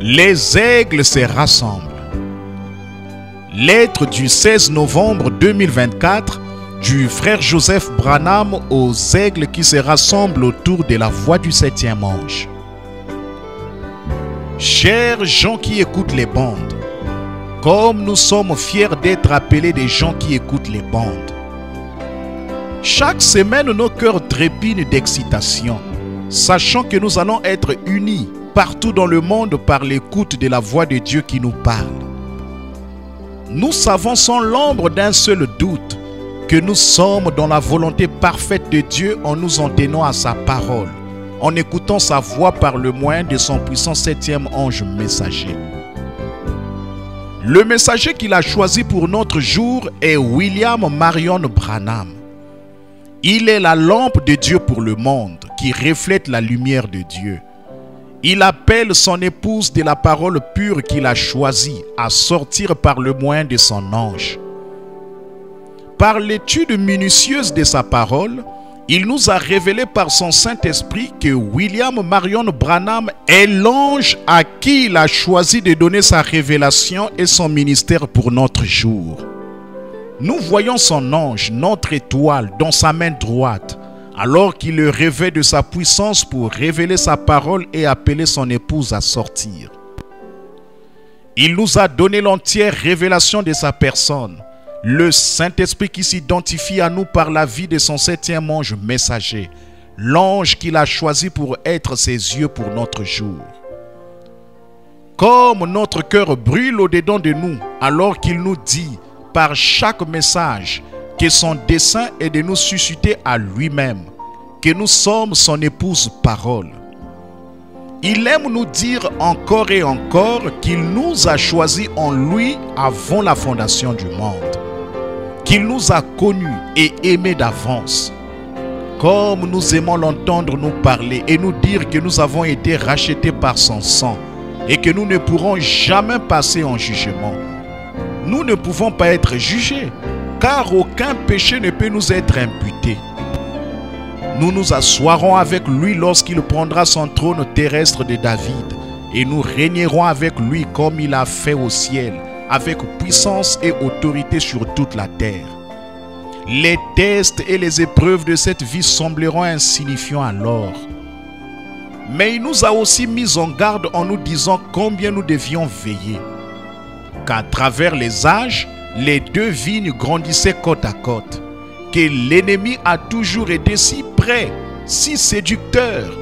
Les aigles se rassemblent. Lettre du 16 novembre 2024 du frère Joseph Branham aux aigles qui se rassemblent autour de la voix du 7e ange. Chers gens qui écoutent les bandes, comme nous sommes fiers d'être appelés des gens qui écoutent les bandes. Chaque semaine, nos cœurs trépignent d'excitation, sachant que nous allons être unis partout dans le monde par l'écoute de la voix de Dieu qui nous parle. Nous savons sans l'ombre d'un seul doute que nous sommes dans la volonté parfaite de Dieu en nous en tenant à sa parole, en écoutant sa voix par le moyen de son puissant 7e ange messager. Le messager qu'il a choisi pour notre jour est William Marion Branham. Il est la lampe de Dieu pour le monde, qui reflète la lumière de Dieu. Il appelle son épouse de la parole pure qu'il a choisie à sortir par le moyen de son ange. Par l'étude minutieuse de sa parole, il nous a révélé par son Saint-Esprit que William Marion Branham est l'ange à qui il a choisi de donner sa révélation et son ministère pour notre jour. Nous voyons son ange, notre étoile, dans sa main droite, alors qu'il le revêt de sa puissance pour révéler sa parole et appeler son épouse à sortir. Il nous a donné l'entière révélation de sa personne, le Saint-Esprit qui s'identifie à nous par la vie de son 7e ange messager, l'ange qu'il a choisi pour être ses yeux pour notre jour. Comme notre cœur brûle au-dedans de nous, alors qu'il nous dit par chaque message que son dessein est de nous susciter à lui-même, que nous sommes son épouse parole. Il aime nous dire encore et encore qu'il nous a choisis en lui avant la fondation du monde, qu'il nous a connus et aimés d'avance. Comme nous aimons l'entendre nous parler et nous dire que nous avons été rachetés par son sang et que nous ne pourrons jamais passer en jugement. Nous ne pouvons pas être jugés, car aucun péché ne peut nous être imputé. Nous nous asseoirons avec lui lorsqu'il prendra son trône terrestre de David, et nous régnerons avec lui comme il a fait au ciel, avec puissance et autorité sur toute la terre. Les tests et les épreuves de cette vie sembleront insignifiants alors. Mais il nous a aussi mis en garde en nous disant combien nous devions veiller. Qu'à travers les âges, les deux vignes grandissaient côte à côte, que l'ennemi a toujours été si près, si séducteur.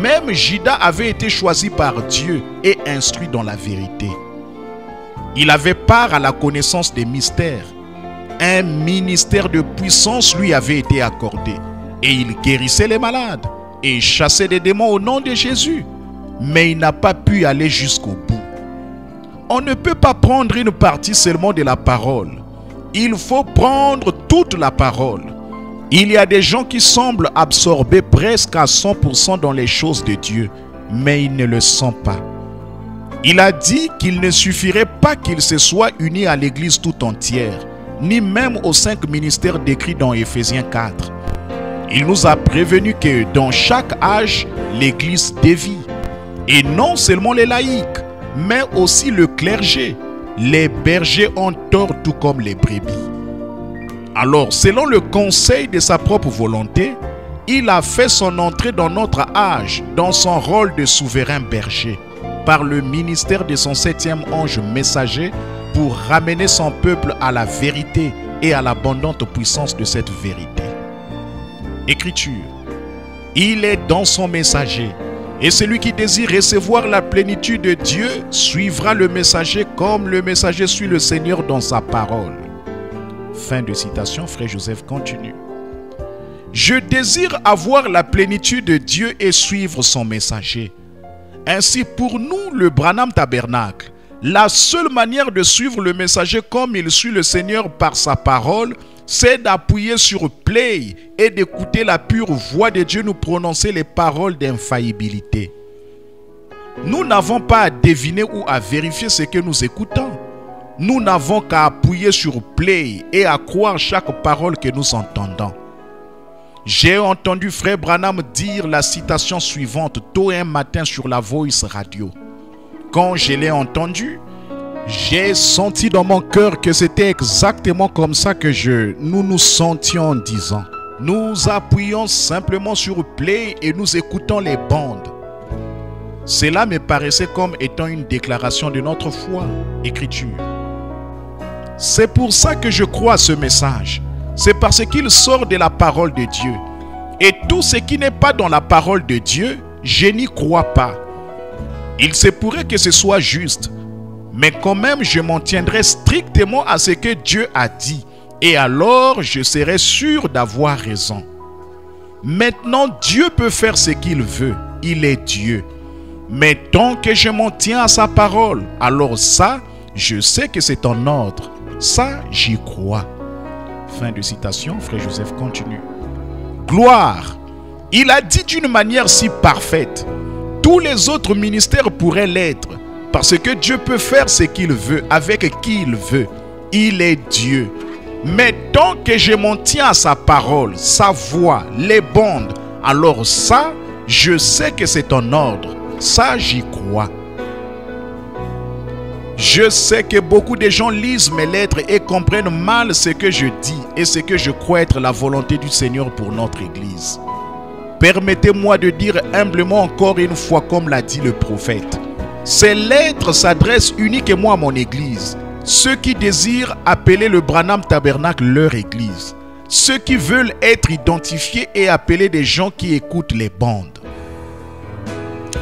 Même Judas avait été choisi par Dieu et instruit dans la vérité. Il avait part à la connaissance des mystères. Un ministère de puissance lui avait été accordé, et il guérissait les malades et chassait des démons au nom de Jésus. Mais il n'a pas pu aller jusqu'au bout. On ne peut pas prendre une partie seulement de la parole. Il faut prendre toute la parole. Il y a des gens qui semblent absorbés presque à 100% dans les choses de Dieu, mais ils ne le sont pas. Il a dit qu'il ne suffirait pas qu'ils se soient unis à l'Église tout entière, ni même aux 5 ministères décrits dans Éphésiens 4. Il nous a prévenu que dans chaque âge, l'Église dévie. Et non seulement les laïcs, mais aussi le clergé. Les bergers ont tort tout comme les brebis. Alors, selon le conseil de sa propre volonté, il a fait son entrée dans notre âge, dans son rôle de souverain berger, par le ministère de son 7e ange messager, pour ramener son peuple à la vérité et à l'abondante puissance de cette vérité. Écriture, il est dans son messager. Et celui qui désire recevoir la plénitude de Dieu suivra le messager comme le messager suit le Seigneur dans sa parole. Fin de citation, frère Joseph continue. Je désire avoir la plénitude de Dieu et suivre son messager. Ainsi pour nous, le Branham Tabernacle, la seule manière de suivre le messager comme il suit le Seigneur par sa parole, c'est d'appuyer sur play et d'écouter la pure voix de Dieu nous prononcer les paroles d'infaillibilité. Nous n'avons pas à deviner ou à vérifier ce que nous écoutons. Nous n'avons qu'à appuyer sur play et à croire chaque parole que nous entendons. J'ai entendu frère Branham dire la citation suivante tôt un matin sur la Voice Radio. Quand je l'ai entendu, j'ai senti dans mon cœur que c'était exactement comme ça que nous nous sentions en disant. Nous appuyons simplement sur play et nous écoutons les bandes. Cela me paraissait comme étant une déclaration de notre foi, écriture. C'est pour ça que je crois à ce message. C'est parce qu'il sort de la parole de Dieu. Et tout ce qui n'est pas dans la parole de Dieu, je n'y crois pas. Il se pourrait que ce soit juste, mais quand même je m'en tiendrai strictement à ce que Dieu a dit. Et alors je serai sûr d'avoir raison. Maintenant Dieu peut faire ce qu'il veut, il est Dieu. Mais tant que je m'en tiens à sa parole, alors ça, je sais que c'est en ordre. Ça, j'y crois. Fin de citation, Frère Joseph continue. Gloire, il a dit d'une manière si parfaite. Tous les autres ministères pourraient l'être, parce que Dieu peut faire ce qu'il veut, avec qui il veut. Il est Dieu. Mais tant que je m'en tiens à sa parole, sa voix, les bandes, alors ça, je sais que c'est en ordre. Ça, j'y crois. Je sais que beaucoup de gens lisent mes lettres et comprennent mal ce que je dis et ce que je crois être la volonté du Seigneur pour notre Église. Permettez-moi de dire humblement encore une fois comme l'a dit le prophète. Ces lettres s'adressent uniquement à mon Église. Ceux qui désirent appeler le Branham Tabernacle leur Église. Ceux qui veulent être identifiés et appeler des gens qui écoutent les bandes.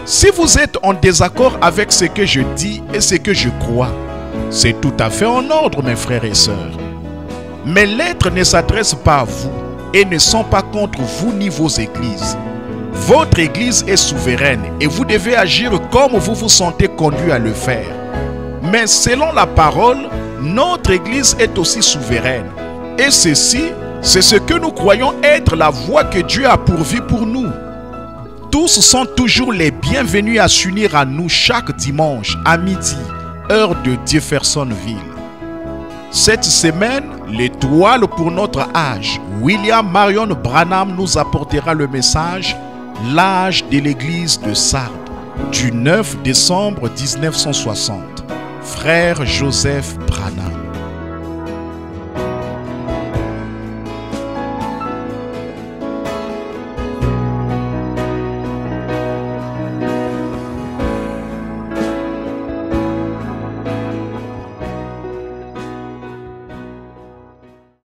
Si vous êtes en désaccord avec ce que je dis et ce que je crois, c'est tout à fait en ordre, mes frères et sœurs. Mes lettres ne s'adressent pas à vous et ne sont pas contre vous ni vos églises. Votre église est souveraine et vous devez agir comme vous vous sentez conduit à le faire. Mais selon la parole, notre église est aussi souveraine. Et ceci, c'est ce que nous croyons être la voie que Dieu a pourvue pour nous. Tous sont toujours les bienvenus à s'unir à nous chaque dimanche à midi, heure de Jeffersonville. Cette semaine, l'étoile pour notre âge, William Marion Branham nous apportera le message « L'âge de l'église de Sardes » du 9 décembre 1960. Frère Joseph Branham.